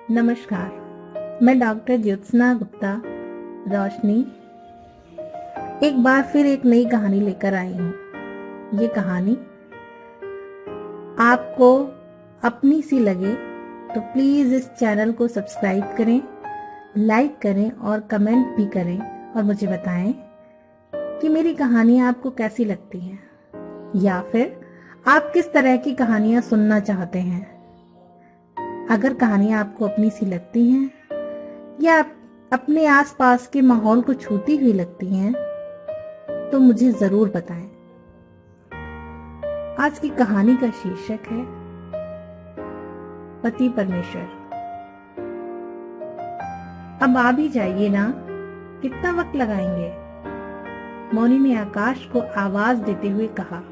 नमस्कार, मैं डॉक्टर ज्योत्सना गुप्ता रोशनी एक बार फिर एक नई कहानी लेकर आई हूँ। ये कहानी आपको अपनी सी लगे तो प्लीज़ इस चैनल को सब्सक्राइब करें, लाइक करें और कमेंट भी करें और मुझे बताएं कि मेरी कहानियाँ आपको कैसी लगती हैं या फिर आप किस तरह की कहानियाँ सुनना चाहते हैं। अगर कहानियाँ आपको अपनी सी लगती हैं या अपने आसपास के माहौल को छूती हुई लगती हैं तो मुझे जरूर बताएं। आज की कहानी का शीर्षक है पति परमेश्वर। अब आ भी जाइए ना, कितना वक्त लगाएंगे? मौनी ने आकाश को आवाज देते हुए कहा।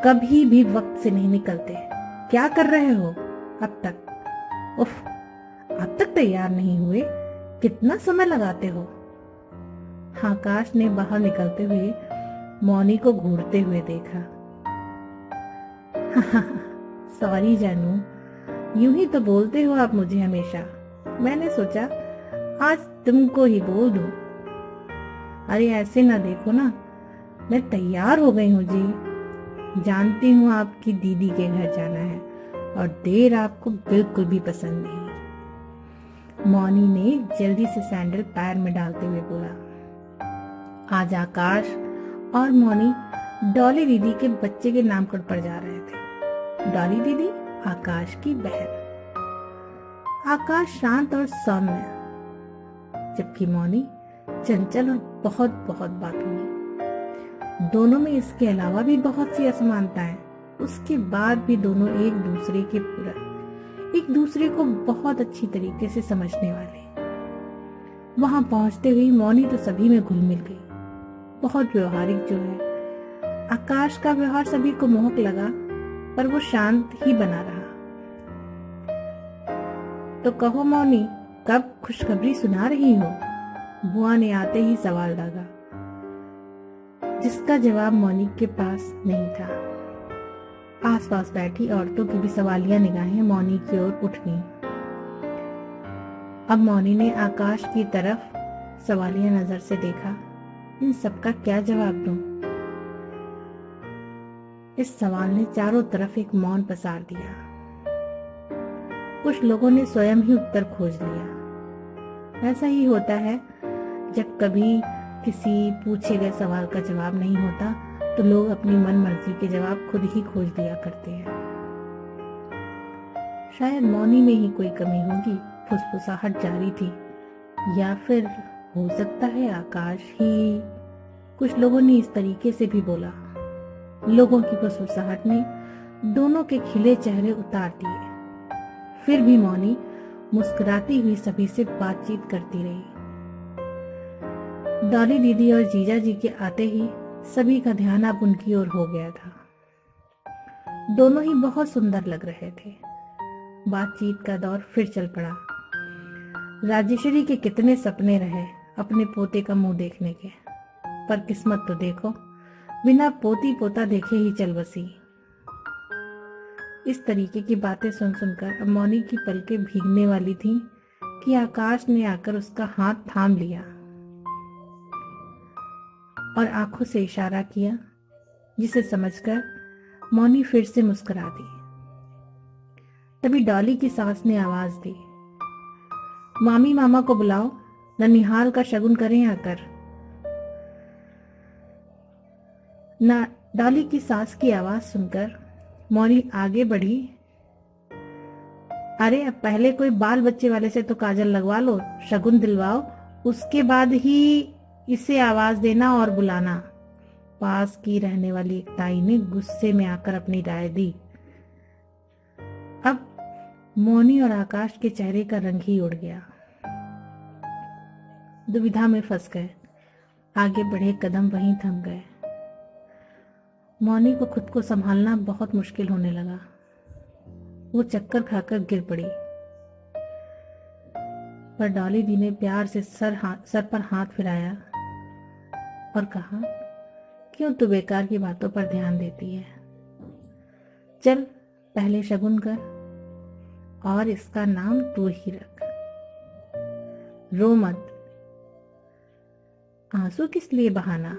कभी भी वक्त से नहीं निकलते। क्या कर रहे हो अब तक? उफ, अब तक तैयार नहीं हुए? कितना समय लगाते हो? आकाश ने बाहर निकलते हुए मौनी को घूरते हुए देखा। सॉरी जानू, यूं ही तो बोलते हो आप मुझे हमेशा। मैंने सोचा आज तुमको ही बोल दूं। अरे ऐसे ना देखो ना, मैं तैयार हो गई हूँ जी। जानती हूँ आपकी दीदी के घर जाना है और देर आपको बिल्कुल भी पसंद नहीं। मौनी ने जल्दी से सैंडल पैर में डालते हुए बोला। आज आकाश और मौनी डॉली दीदी के बच्चे के नामकरण पर जा रहे थे। डॉली दीदी आकाश की बहन। आकाश शांत और सौम्य, जबकि मौनी चंचल और बहुत बहुत बातूनी। दोनों में इसके अलावा भी बहुत सी असमानताएं। उसके बाद भी दोनों एक दूसरे के पूरक, एक दूसरे को बहुत अच्छी तरीके से समझने वाले। वहां पहुंचते हुए मौनी तो सभी में घुल मिल गई। बहुत व्यवहारिक जो है। आकाश का व्यवहार सभी को मोहक लगा, पर वो शांत ही बना रहा। तो कहो मौनी, कब खुशखबरी सुना रही हो? बुआ ने आते ही सवाल डाला, जिसका जवाब मौनी के पास नहीं था। आसपास बैठी औरतों की भी सवालिया निगाहें मौनी की ओर उठ गईं। अब मौनी ने आकाश की तरफ सवालिया नजर से देखा। इन सबका क्या जवाब दूं? इस सवाल ने चारों तरफ एक मौन पसार दिया। कुछ लोगों ने स्वयं ही उत्तर खोज लिया। ऐसा ही होता है, जब कभी किसी पूछे गए सवाल का जवाब नहीं होता तो लोग अपनी मन मर्जी के जवाब खुद ही खोज लिया करते हैं। शायद मौनी में ही कोई कमी होगी। फुसफुसाहट जारी थी, या फिर हो सकता है आकाश ही। कुछ लोगों ने इस तरीके से भी बोला। लोगों की फुसफुसाहट ने दोनों के खिले चेहरे उतार दिए। फिर भी मौनी मुस्कुराती हुई सभी से बातचीत करती रही। डॉली दीदी और जीजा जी के आते ही सभी का ध्यान अब उनकी ओर हो गया था। दोनों ही बहुत सुंदर लग रहे थे। बातचीत का दौर फिर चल पड़ा। राजेश्वरी के कितने सपने रहे अपने पोते का मुंह देखने के, पर किस्मत तो देखो, बिना पोती पोता देखे ही चल बसी। इस तरीके की बातें सुन सुनकर अब मौनी की पलकें भीगने वाली थीं कि आकाश ने आकर उसका हाथ थाम लिया और आंखों से इशारा किया, जिसे समझकर मौनी फिर से मुस्कुरा दी। तभी डॉली की सास ने आवाज दी, मामी मामा को बुलाओ, ननिहाल का शगुन करें आकर। ना डॉली की सास की आवाज सुनकर मौनी आगे बढ़ी। अरे अब पहले कोई बाल बच्चे वाले से तो काजल लगवा लो, शगुन दिलवाओ, उसके बाद ही इसे आवाज देना और बुलाना। पास की रहने वाली एक ताई ने गुस्से में आकर अपनी राय दी। अब मौनी और आकाश के चेहरे का रंग ही उड़ गया। दुविधा में फंस गए। आगे बढ़े कदम वहीं थम गए। मौनी को खुद को संभालना बहुत मुश्किल होने लगा। वो चक्कर खाकर गिर पड़ी, पर डॉली दी ने प्यार से सर पर हाथ फिराया और कहा, क्यों तू बेकार की बातों पर ध्यान देती है? चल पहले शगुन कर और इसका नाम तू ही रख। रो मत, आंसू किस लिए बहाना।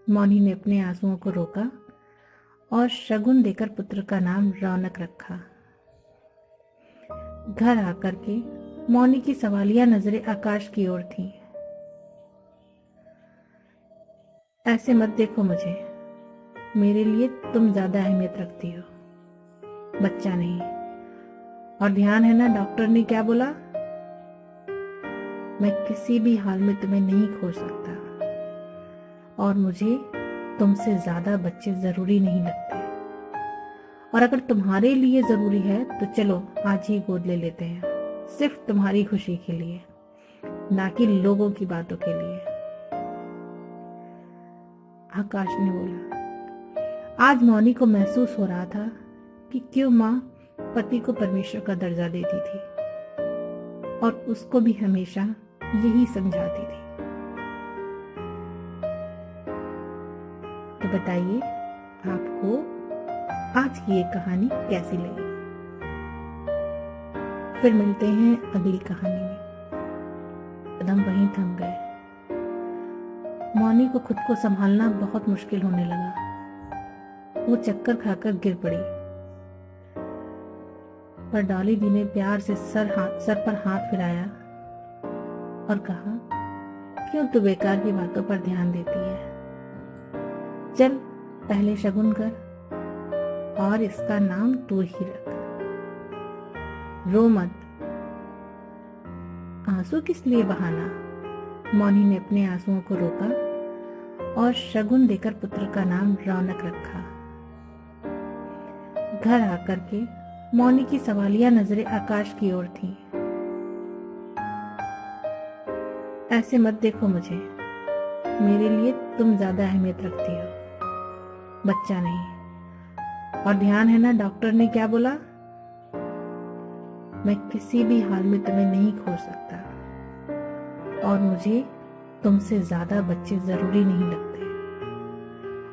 मौनी ने अपने आंसुओं को रोका और शगुन देकर पुत्र का नाम रौनक रखा। घर आकर के मौनी की सवालिया नजरें आकाश की ओर थीं। ऐसे मत देखो मुझे, मेरे लिए तुम ज्यादा अहमियत रखती हो, बच्चा नहीं। और ध्यान है ना डॉक्टर ने क्या बोला, मैं किसी भी हाल में तुम्हें नहीं खोज सकता और मुझे तुमसे ज्यादा बच्चे जरूरी नहीं लगते। और अगर तुम्हारे लिए जरूरी है तो चलो आज ही गोद ले लेते हैं, सिर्फ तुम्हारी खुशी के लिए, ना कि लोगों की बातों के लिए। आकाश ने बोला। आज मौनी को महसूस हो रहा था कि क्यों माँ पति को परमेश्वर का दर्जा देती थी और उसको भी हमेशा यही समझाती थी। तो बताइए आपको आज की ये कहानी कैसी लगी। फिर मिलते हैं अगली कहानी में। कदम वहीं थम गए। मौनी को खुद को संभालना बहुत मुश्किल होने लगा। वो चक्कर खाकर गिर पड़ी, पर डॉली दी ने प्यार से सर पर हाथ फिराया और कहा, क्यों तू बेकार की बातों पर ध्यान देती है। चल पहले शगुन कर और इसका नाम तू ही रख। रो मत, आंसू किस लिए बहाना। मौनी ने अपने आंसुओं को रोका और शगुन देकर पुत्र का नाम रौनक रखा। घर आकर के मौनी की सवालिया नजरें आकाश की ओर थीं। ऐसे मत देखो मुझे, मेरे लिए तुम ज्यादा अहमियत रखती हो, बच्चा नहीं। और ध्यान है ना डॉक्टर ने क्या बोला, मैं किसी भी हाल में तुम्हें नहीं खोज सकता और मुझे तुमसे ज्यादा बच्चे जरूरी नहीं लगते।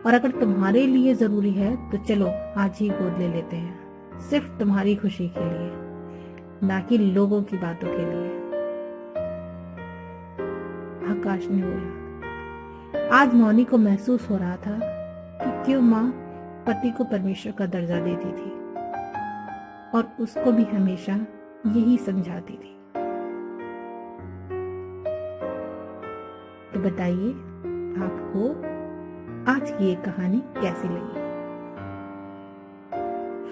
और अगर तुम्हारे लिए जरूरी है तो चलो आज ही गोद ले लेते हैं, सिर्फ तुम्हारी खुशी के लिए, ना कि लोगों की बातों के लिए। आकाश ने बोला। आज मौनी को महसूस हो रहा था कि क्यों माँ पति को परमेश्वर का दर्जा देती थी और उसको भी हमेशा यही समझाती थी। तो बताइए आपको आज की ये कहानी कैसी लगी।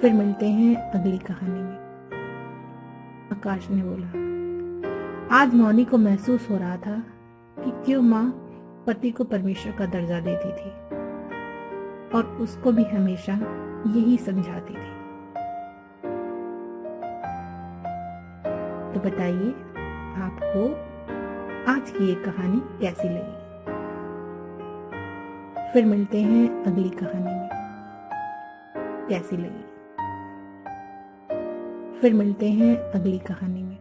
फिर मिलते हैं अगली कहानी में। आकाश ने बोला। आज मौनी को महसूस हो रहा था कि क्यों माँ पति को परमेश्वर का दर्जा देती थी और उसको भी हमेशा यही समझाती थी। तो बताइए आपको आज की ये कहानी कैसी लगी। फिर मिलते हैं अगली कहानी में। कैसी लगी। फिर मिलते हैं अगली कहानी में।